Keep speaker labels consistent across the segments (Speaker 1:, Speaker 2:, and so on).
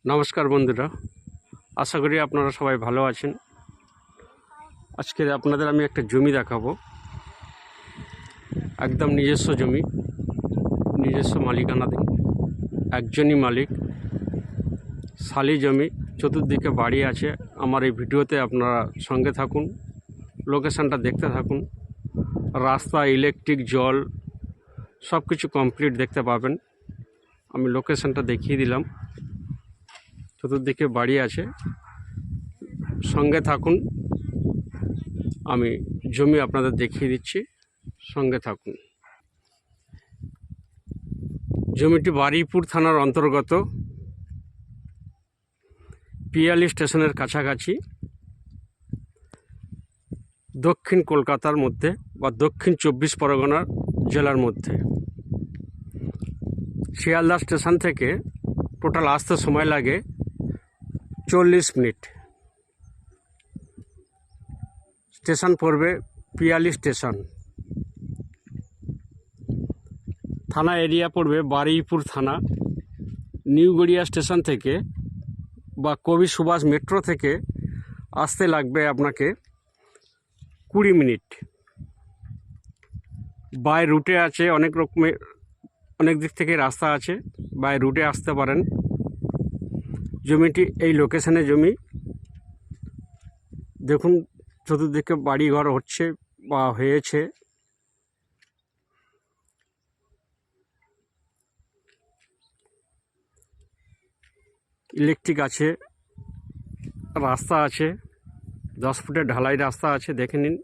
Speaker 1: নমস্কার বন্ধুরা, আশা করি আপনারা সবাই ভালো আছেন। আজকে আপনাদের আমি একটা জমি দেখাবো, একদম নিজস্ব জমি, নিজস্ব মালিকানাধীন, একজনই মালিক, শালি জমি, চতুর্দিকে বাড়ি আছে। আমার এই ভিডিওতে আপনারা সঙ্গে থাকুন, লোকেশানটা দেখতে থাকুন। রাস্তা, ইলেকট্রিক, জল সব কিছু কমপ্লিট দেখতে পাবেন। আমি লোকেশানটা দেখিয়ে দিলাম, চতুর্দিকে বাড়ি আছে, সঙ্গে থাকুন। আমি জমি আপনাদের দেখিয়ে দিচ্ছি, সঙ্গে থাকুন। জমিটি বারুইপুর থানার অন্তর্গত, পিয়ালি স্টেশনের কাছাকাছি, দক্ষিণ কলকাতার মধ্যে বা দক্ষিণ 24 পরগনার জেলার মধ্যে। শিয়ালদা স্টেশন থেকে টোটাল আসতে সময় লাগে 40 মিনিট। স্টেশন পড়বে পিয়ালি স্টেশন, থানা এরিয়া পড়বে বারুইপুর থানা। নিউ গড়িয়া স্টেশন থেকে বা কবি সুভাষ মেট্রো থেকে আসতে লাগবে আপনাকে 20 মিনিট। বাই রুটে আছে, অনেক দিক থেকে রাস্তা আছে, বাই রুটে আসতে পারেন। জমিটি এই লোকেশনে জমি, দেখুন চতুর্দিকে বাড়িঘর হচ্ছে বা হয়েছে। ইলেকট্রিক আছে, রাস্তা আছে, 10 ফুটের ঢালাই রাস্তা আছে, দেখে নিন,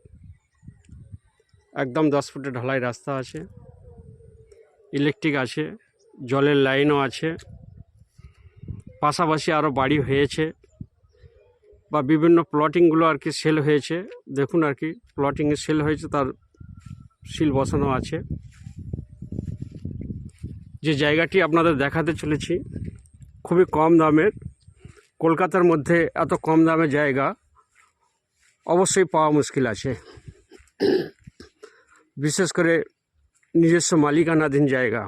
Speaker 1: একদম 10 ফুটের ঢালাই রাস্তা আছে। ইলেকট্রিক আছে, জলের লাইনও আছে, পাশাপাশি আরও বাড়ি হয়েছে বা বিভিন্ন প্লটিংগুলো আর কি সেল হয়েছে। দেখুন আর কি প্লটিংয়ে সেল হয়েছে, তার সিল বসানো আছে। যে জায়গাটি আপনাদের দেখাতে চলেছি খুবই কম দামের, কলকাতার মধ্যে এত কম দামে জায়গা অবশ্যই পাওয়া মুশকিল আছে, বিশেষ করে নিজস্ব মালিকানাধীন জায়গা,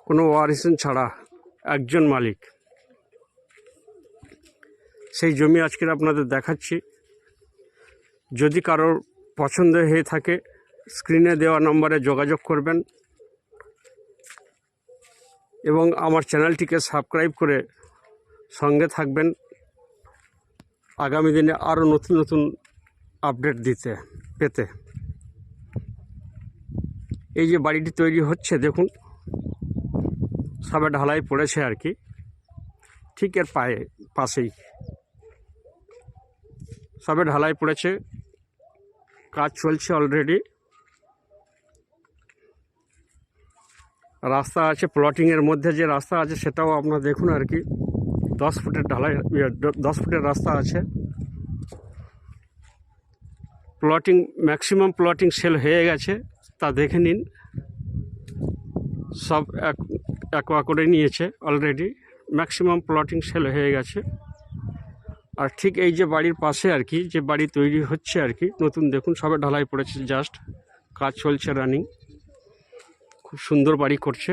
Speaker 1: কোনো ওয়ারিশন ছাড়া একজন মালিক। সেই জমি আজকের আপনাদের দেখাচ্ছি। যদি কারোর পছন্দ হয়ে থাকে স্ক্রিনে দেওয়া নম্বরে যোগাযোগ করবেন এবং আমার চ্যানেলটিকে সাবস্ক্রাইব করে সঙ্গে থাকবেন, আগামী দিনে আরও নতুন নতুন আপডেট পেতে। এই যে বাড়িটি তৈরি হচ্ছে দেখুন, সবে ঢালাই পড়েছে আর কি, ঠিক এর পাশেই সবে ঢালাই পড়েছে, কাজ চলছে অলরেডি। রাস্তা আছে, প্লটিংয়ের মধ্যে যে রাস্তা আছে সেটাও আপনারা দেখুন আর কি, 10 ফুটের ঢালাই, 10 ফুটের রাস্তা আছে। প্লটিং, ম্যাক্সিমাম প্লটিং সেল হয়ে গেছে, তা দেখে নিন, সব এক করে নিয়েছে অলরেডি, ম্যাক্সিমাম প্লটিং সেল হয়ে গেছে। আর ঠিক এই যে বাড়ির পাশে আর কি, যে বাড়ি তৈরি হচ্ছে আর কি নতুন, দেখুন সবে ঢালাই পড়েছে, জাস্ট কাজ চলছে, রানিং, খুব সুন্দর বাড়ি করছে।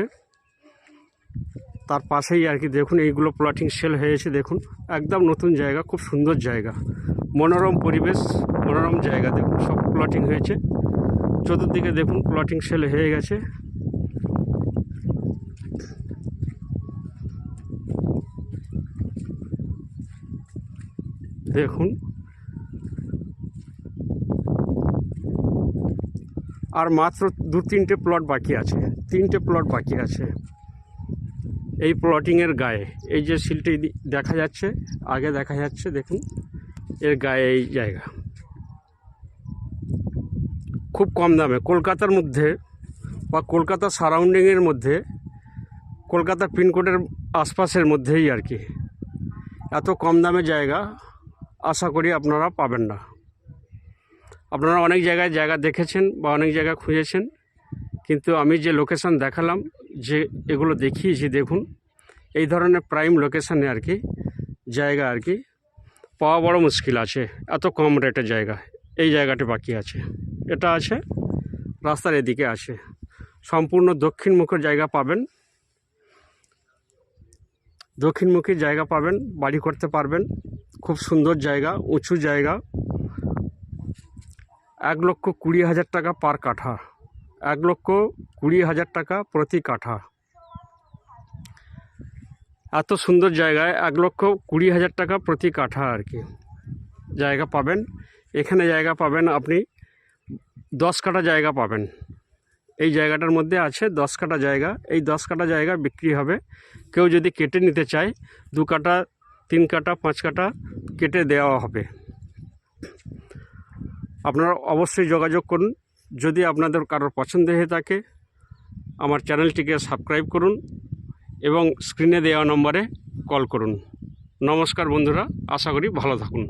Speaker 1: তার পাশেই আর কি দেখুন এইগুলো প্লটিং সেল হয়েছে, দেখুন একদম নতুন জায়গা, খুব সুন্দর জায়গা, মনোরম পরিবেশ, মনোরম জায়গা। দেখুন সব প্লটিং হয়েছে, চতুর্দিকে দেখুন প্লটিং সেল হয়ে গেছে। দেখুন আর মাত্র 2-3টে প্লট বাকি আছে, 3টে প্লট বাকি আছে এই প্লটিংয়ের গায়ে। এই যে সিলটি দেখা যাচ্ছে, আগে দেখা যাচ্ছে, দেখুন এর গায়ে এই জায়গা, খুব কম দামে কলকাতার মধ্যে বা কলকাতার সারাউন্ডিংয়ের মধ্যে, কলকাতার পিনকোডের আশপাশের মধ্যেই আর কি, এত কম দামে জায়গা আশা করি আপনারা পাবেন না। আপনারা অনেক জায়গায় জায়গা দেখেছেন বা অনেক জায়গা খুঁজেছেন, কিন্তু আমি যে লোকেশান দেখালাম, যে এগুলো দেখিয়েছি, দেখুন এই ধরনের প্রাইম লোকেশানে আর কি জায়গা আর কি পাওয়া বড় মুশকিল আছে, এত কম রেটের জায়গা। এই জায়গাটি বাকি আছে, এটা আছে, রাস্তার এদিকে আছে, সম্পূর্ণ দক্ষিণমুখের জায়গা পাবেন। দক্ষিণমুখী জায়গা পাবেন, বাড়ি করতে পারবেন। খুব সুন্দর জায়গা, উঁচু জায়গা। 1,20,000 টাকা পার কাঠা, 1,20,000 টাকা প্রতি কাঠা। এত সুন্দর জায়গায় 1,20,000 টাকা প্রতি কাঠা আর কি জায়গা পাবেন। এখানে জায়গা পাবেন আপনি 10 কাঠা জায়গা পাবেন। এই জায়গাটার মধ্যে আছে 10 কাঠা জায়গা। এই 10 কাঠা জায়গা বিক্রি হবে। কেউ যদি কেটে নিতে চায় 2 কাঠা, 3 কাঠা, 5 কাঠা কেটে দেওয়া হবে। আপনারা অবশ্যই যোগাযোগ করুন। যদি আপনাদের কারোর পছন্দ হয়ে থাকে আমার চ্যানেলটিকে সাবস্ক্রাইব করুন এবং স্ক্রিনে দেওয়া নম্বরে কল করুন। নমস্কার বন্ধুরা, আশা করি ভালো থাকুন।